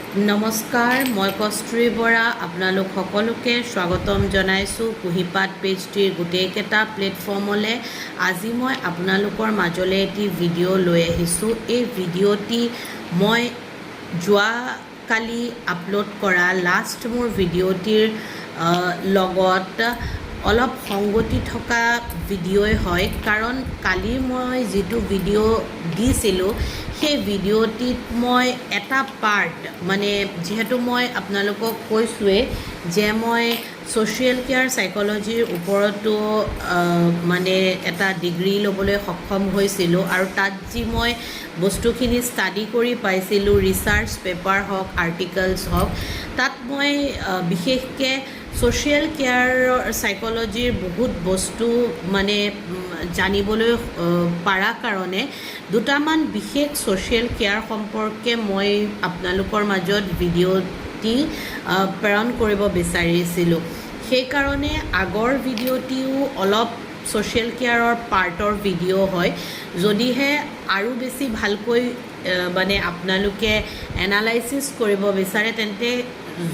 নমস্কাৰ, মই কস্তুৰী বৰা আপোনালোক সকলোকে স্বাগতম জনাইছোঁ কুঁহিপাত পেজটিৰ গোটেইকেইটা প্লেটফৰ্মলৈ। আজি মই আপোনালোকৰ মাজলৈ এটি ভিডিঅ' লৈ আহিছোঁ। এই ভিডিঅ'টি মই যোৱাকালি আপলোড কৰা লাষ্ট মোৰ ভিডিঅ'টিৰ লগত অলপ সংগতি থকা ভিডিঅ'ই হয়, কাৰণ কালি মই যিটো ভিডিঅ' দিছিলোঁ সেই ভিডিঅ'টিত মই এটা পাৰ্ট মানে যিহেতু মই আপোনালোকক কৈছোঁৱেই যে মই ছ'চিয়েল কেয়াৰ চাইক'লজিৰ ওপৰতো মানে এটা ডিগ্ৰী ল'বলৈ সক্ষম হৈছিলোঁ, আৰু তাত যি মই বস্তুখিনি ষ্টাডি কৰি পাইছিলোঁ, ৰিচাৰ্চ পেপাৰ হওক আৰ্টিকলছ হওক, তাত মই বিশেষকৈ ছ'চিয়েল কেয়াৰৰ চাইক'লজিৰ বহুত বস্তু মানে জানিবলৈ পাৰা কাৰণে দুটামান বিশেষ ছ'চিয়েল কেয়াৰ সম্পৰ্কে মই আপোনালোকৰ মাজত ভিডিঅ'টি প্ৰেৰণ কৰিব বিচাৰিছিলোঁ। সেইকাৰণে আগৰ ভিডিঅ'টিও অলপ ছ'চিয়েল কেয়াৰৰ পাৰ্টৰ ভিডিঅ' হয়। যদিহে আৰু বেছি ভালকৈ মানে আপোনালোকে এনালাইচিছ কৰিব বিচাৰে তেন্তে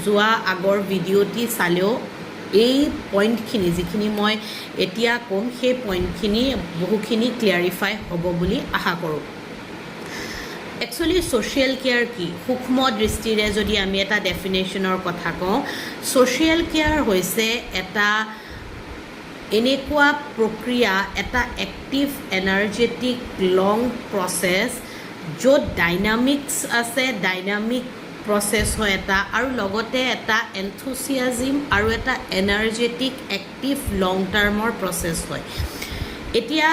যোৱা আগৰ ভিডিঅ'টি চালেও এই পইণ্টখিনি যিখিনি মই এতিয়া ক'ম সেই পইণ্টখিনি বহুখিনি ক্লিয়াৰিফাই হ'ব বুলি আশা কৰোঁ। একচুৱেলি ছ'চিয়েল কেয়াৰ কি, সূক্ষ্ম দৃষ্টিৰে যদি আমি এটা ডেফিনেশ্যনৰ কথা কওঁ, ছ'চিয়েল কেয়াৰ হৈছে এটা এনেকুৱা প্ৰক্ৰিয়া, এটা এক্টিভ এনাৰ্জেটিক লং প্ৰচেছ য'ত ডাইনামিক্স আছে, ডাইনামিক প্ৰচেছ হয় এটা, আৰু লগতে এটা এনথুচিয়াজিম আৰু এটা এনাৰ্জেটিক এক্টিভ লং টাৰ্মৰ প্ৰচেছ হয়। এতিয়া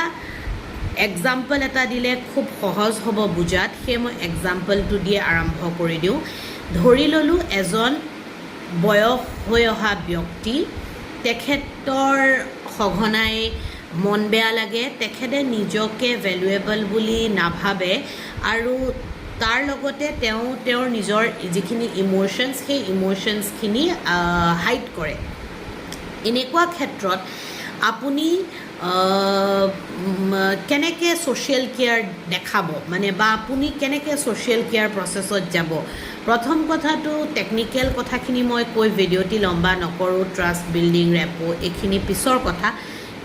এক্সাম্পল এটা দিলে খুব সহজ হ'ব বুজাত, সেয়ে মই এক্সাম্পলটো দিয়ে আৰম্ভ কৰি দিওঁ। ধৰি ল'লোঁ এজন বয়স হৈ অহা ব্যক্তি, তেখেতৰ সঘনাই মন বেয়া লাগে, তেখেতে নিজকে ভেলুৱেবল বুলি নাভাবে, আৰু তাৰ লগতে তেওঁৰ নিজৰ যিখিনি ইম'শ্যনছ সেই ইম'শ্যনছখিনি হাইড কৰে। এনেকুৱা ক্ষেত্ৰত আপুনি কেনেকৈ ছ'চিয়েল কেয়াৰ দেখাব মানে বা আপুনি কেনেকৈ ছ'চিয়েল কেয়াৰ প্ৰচেছত যাব। প্ৰথম কথাটো টেকনিকেল কথাখিনি মই কৈ ভিডিঅ'টি লম্বা নকৰোঁ, ট্ৰাষ্ট বিল্ডিং, ৰেপো এইখিনি পিছৰ কথা।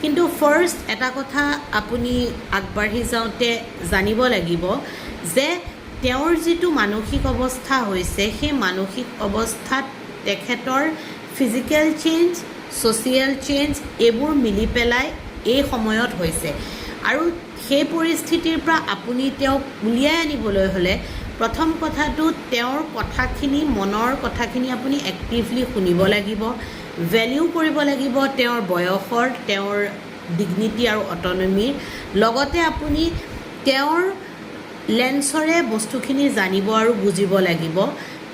কিন্তু ফাৰ্ষ্ট এটা কথা আপুনি আগবাঢ়ি যাওঁতে জানিব লাগিব যে তেওঁৰ যিটো মানসিক অৱস্থা হৈছে সেই মানসিক অৱস্থাত তেখেতৰ ফিজিকেল চেঞ্জ, ছ'চিয়েল চেঞ্জ এইবোৰ মিলি পেলাই এই সময়ত হৈছে, আৰু সেই পৰিস্থিতিৰ পৰা আপুনি তেওঁক উলিয়াই আনিবলৈ হ'লে প্ৰথম কথাটো তেওঁৰ কথাখিনি, মনৰ কথাখিনি আপুনি এক্টিভলি শুনিব লাগিব, ভেলিউ কৰিব লাগিব তেওঁৰ বয়সৰ, তেওঁৰ ডিগনিটি আৰু অটনমিৰ, লগতে আপুনি তেওঁৰ লেন্সৰে বস্তুখিনি জানিব আৰু বুজিব লাগিব।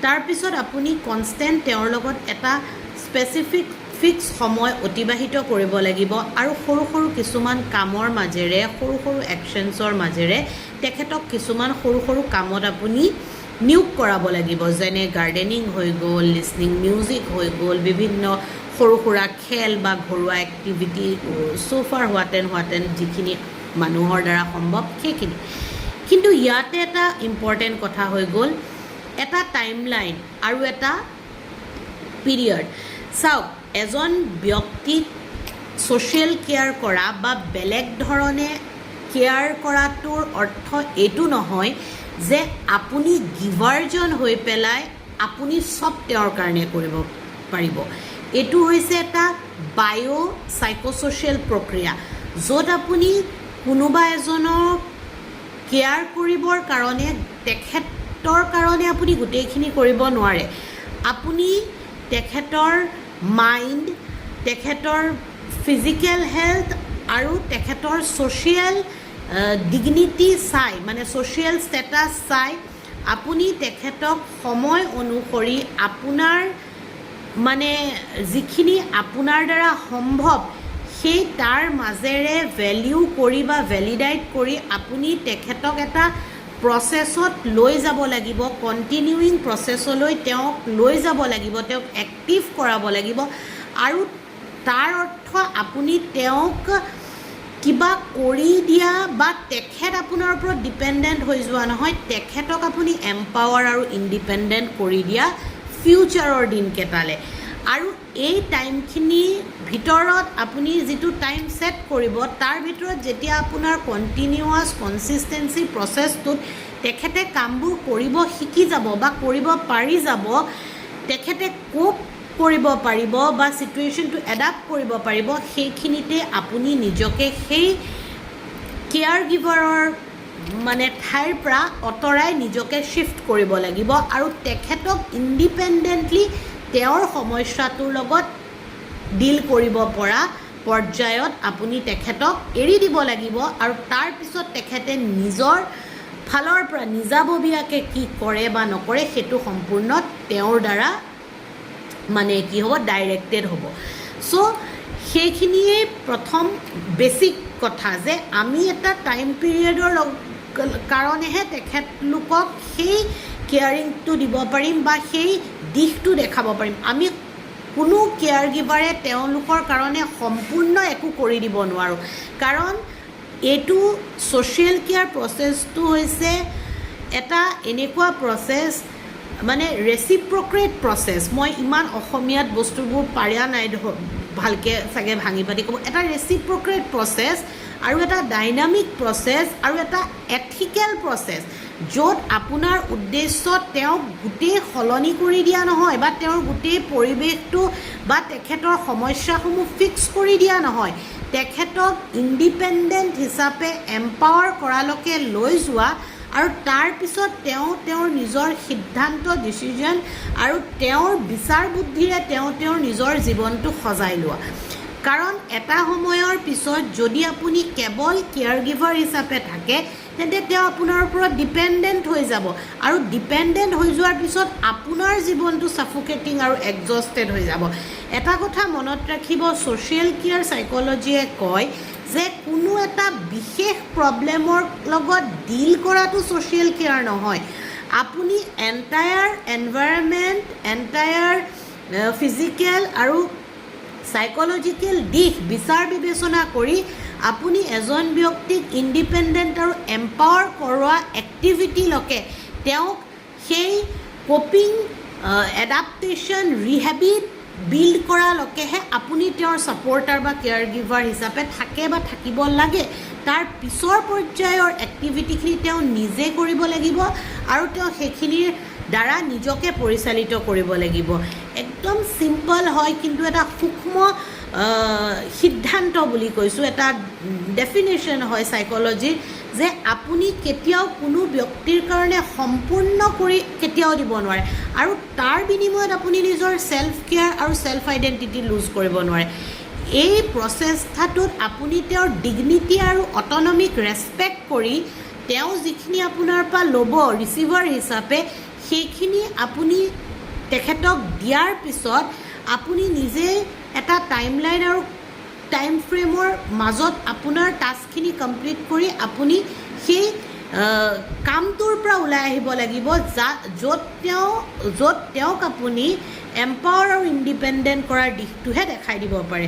তাৰপিছত আপুনি কনষ্টেণ্ট তেওঁৰ লগত এটা স্পেচিফিক ফিক্স সময় অতিবাহিত কৰিব লাগিব, আৰু সৰু সৰু কিছুমান কামৰ মাজেৰে, সৰু সৰু একশ্যনছৰ মাজেৰে তেখেতক কিছুমান সৰু সৰু কামত আপুনি নিয়োগ কৰাব লাগিব, যেনে গাৰ্ডেনিং হৈ গ'ল, লিছনিং মিউজিক হৈ গ'ল, বিভিন্ন সৰু সুৰা খেল বা ঘৰুৱা এক্টিভিটি, চ'ফাৰ হোৱাটেন যিখিনি মানুহৰ দ্বাৰা সম্ভৱ সেইখিনি। কিন্তু ইয়াতে এটা ইম্পৰ্টেণ্ট কথা হৈ গ'ল, এটা টাইম লাইন আৰু এটা পিৰিয়ড। চাওক, এজন ব্যক্তিক ছ'চিয়েল কেয়াৰ কৰা বা বেলেগ ধৰণে কেয়াৰ কৰাটোৰ অৰ্থ এইটো নহয় যে আপুনি গিভাৰজন হৈ পেলাই আপুনি চব তেওঁৰ কাৰণে কৰিব পাৰিব। এইটো হৈছে এটা বায়' চাইক'ছ'চিয়েল প্ৰক্ৰিয়া, য'ত আপুনি কোনোবা এজনক কেয়াৰ কৰিবৰ কাৰণে তেখেতৰ কাৰণে আপুনি গোটেইখিনি কৰিব নোৱাৰে। আপুনি তেখেতৰ মাইণ্ড, তেখেতৰ ফিজিকেল হেল্থ আৰু তেখেতৰ ছ'চিয়েল ডিগনিটি চাই, মানে ছ'চিয়েল ষ্টেটাছ চাই আপুনি তেখেতক সময় অনুসৰি আপোনাৰ মানে যিখিনি আপোনাৰ দ্বাৰা সম্ভৱ সেই তাৰ মাজেৰে ভেলিউ কৰি বা ভেলিডাইট কৰি আপুনি তেখেতক এটা প্ৰচেছত লৈ যাব লাগিব, কণ্টিনিউইং প্ৰচেছলৈ তেওঁক লৈ যাব লাগিব, তেওঁক এক্টিভ কৰাব লাগিব, আৰু তাৰ অৰ্থ আপুনি তেওঁক কিবা কৰি দিয়া বা তেখেত আপোনাৰ ওপৰত ডিপেণ্ডেণ্ট হৈ যোৱা নহয়, তেখেতক আপুনি এম্পাৱাৰ আৰু ইণ্ডিপেণ্ডেণ্ট কৰি দিয়া ফিউচাৰৰ দিনকেইটালৈ। আৰু এই টাইমখিনিৰ ভিতৰত আপুনি যিটো টাইম ছেট কৰিব, তাৰ ভিতৰত যেতিয়া আপোনাৰ কণ্টিনিউৱাছ কনচিষ্টেঞ্চি প্ৰচেছটোত তেখেতে কামবোৰ কৰিব শিকি যাব বা কৰিব পাৰি যাব, তেখেতে কোপ কৰিব পাৰিব বা ছিটুৱেশ্যনটো এডাপ্ট কৰিব পাৰিব, সেইখিনিতে আপুনি নিজকে সেই কেয়াৰ গিভাৰৰ মানে ঠাইৰ পৰা আঁতৰাই নিজকে শ্বিফ্ট কৰিব লাগিব আৰু তেখেতক ইণ্ডিপেণ্ডেণ্টলি তেওঁৰ সমস্যাটোৰ লগত ডিল কৰিব পৰা পৰ্যায়ত আপুনি তেখেতক এৰি দিব লাগিব। আৰু তাৰপিছত তেখেতে নিজৰ ফালৰ পৰা নিজাববীয়াকৈ কি কৰে বা নকৰে সেইটো সম্পূৰ্ণ তেওঁৰ দ্বাৰা মানে কি হ'ব, ডাইৰেক্টেড হ'ব। চ' সেইখিনিয়ে প্ৰথম বেছিক কথা যে আমি এটা টাইম পিৰিয়ডৰ কাৰণেহে তেখেতলোকক সেই কেয়াৰিংটো দিব পাৰিম বা সেই দিশটো দেখাব পাৰিম। আমি কোনো কেয়াৰ গিভাৰে তেওঁলোকৰ কাৰণে সম্পূৰ্ণ একো কৰি দিব নোৱাৰোঁ, কাৰণ এইটো ছ'চিয়েল কেয়াৰ প্ৰচেছটো হৈছে এটা এনেকুৱা প্ৰচেছ মানে ৰেচিপ্ৰকেট প্ৰচেছ। মই ইমান অসমীয়াত বস্তুবোৰ পাৰা নাই ভালকৈ চাগে ভাঙি পাতি ক'ব। এটা ৰেচিপ্ৰকেট প্ৰচেছ আৰু এটা ডাইনামিক প্ৰচেছ আৰু এটা এথিকেল প্ৰচেছ, য'ত আপোনাৰ উদ্দেশ্য তেওঁক গোটেই সলনি কৰি দিয়া নহয় বা তেওঁৰ গোটেই পৰিৱেশটো বা তেখেতৰ সমস্যাসমূহ ফিক্স কৰি দিয়া নহয়, তেখেতক ইণ্ডিপেণ্ডেণ্ট হিচাপে এম্পাৱাৰ কৰালৈকে লৈ যোৱা আৰু তাৰপিছত তেওঁৰ নিজৰ সিদ্ধান্ত ডিচিজন আৰু তেওঁৰ বিচাৰ বুদ্ধিৰে তেওঁৰ নিজৰ জীৱনটো সজাই লোৱা। কাৰণ এটা সময়ৰ পিছত যদি আপুনি কেৱল কেয়াৰ গিভাৰ হিচাপে থাকে, তেন্তে তেওঁ আপোনাৰ ওপৰত ডিপেণ্ডেণ্ট হৈ যাব আৰু ডিপেণ্ডেণ্ট হৈ যোৱাৰ পিছত আপোনাৰ জীৱনটো ছাফোকেটিং আৰু এক্সজষ্টেড হৈ যাব। এটা কথা মনত ৰাখিব, ছ'চিয়েল কেয়াৰ চাইক'লজিয়ে কয় যে কোনো এটা বিশেষ প্ৰব্লেমৰ লগত ডিল কৰাটো ছ'চিয়েল কেয়াৰ নহয়। আপুনি এণ্টায়াৰ এনভাইৰনমেণ্ট, এণ্টায়াৰ ফিজিকেল আৰু চাইক'লজিকেল দিশ বিচাৰ বিবেচনা কৰি আপুনি এজন ব্যক্তিক ইণ্ডিপেণ্ডেণ্ট আৰু এম্পাৱাৰ কৰোৱা এক্টিভিটিলৈকে তেওঁক সেই কপিং এডাপ্টেশ্যন ৰিহেবিট বিল্ড কৰালৈকেহে আপুনি তেওঁৰ ছাপৰ্টাৰ বা কেয়াৰ গিভাৰ হিচাপে থাকে বা থাকিব লাগে। তাৰ পিছৰ পৰ্যায়ৰ এক্টিভিটিখিনি তেওঁ নিজে কৰিব লাগিব আৰু তেওঁ সেইখিনিৰ দ্বাৰা নিজকে পৰিচালিত কৰিব লাগিব। একদম চিম্পল হয়, কিন্তু এটা সূক্ষ্ম সিদ্ধান্ত বুলি কৈছোঁ, এটা ডেফিনেশ্যন হয় চাইক'লজিৰ, যে আপুনি কেতিয়াও কোনো ব্যক্তিৰ কাৰণে সম্পূৰ্ণ কৰি কেতিয়াও দিব নোৱাৰে আৰু তাৰ বিনিময়ত আপুনি নিজৰ ছেল্ফ কেয়াৰ আৰু ছেল্ফ আইডেণ্টিটি লুজ কৰিব নোৱাৰে। এই প্ৰচেষ্টাটোত আপুনি তেওঁৰ ডিগনিটি আৰু অট'নমিক ৰেচপেক্ট কৰি তেওঁ যিখিনি আপোনাৰ পৰা ল'ব ৰিচিভাৰ হিচাপে, সেইখিনি আপুনি তেখেতক দিয়াৰ পিছত আপুনি নিজে এটা টাইমলাইন আৰু টাইম ফ্ৰেমৰ মাজত আপোনাৰ টাস্কখিনি কমপ্লিট কৰি আপুনি সেই কামটোৰ পৰা ওলাই আহিব লাগিব, য'ত তেওঁক আপুনি এম্পাৱাৰ আৰু ইণ্ডিপেণ্ডেণ্ট কৰাৰ দিশটোহে দেখাই দিব পাৰে।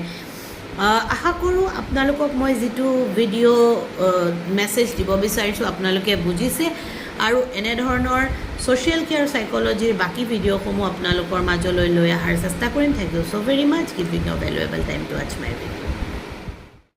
আশা কৰোঁ আপোনালোকক মই যিটো ভিডিঅ' মেছেজ দিব বিচাৰিছোঁ আপোনালোকে বুজিছে আৰু এনেধৰণৰ ছ'চিয়েল কেয়াৰ চাইক'লজিৰ বাকী ভিডিঅ'সমূহ আপোনালোকৰ মাজলৈ লৈ অহাৰ চেষ্টা কৰিম। Thank you so' very much, giving you valuable time to watch my video'.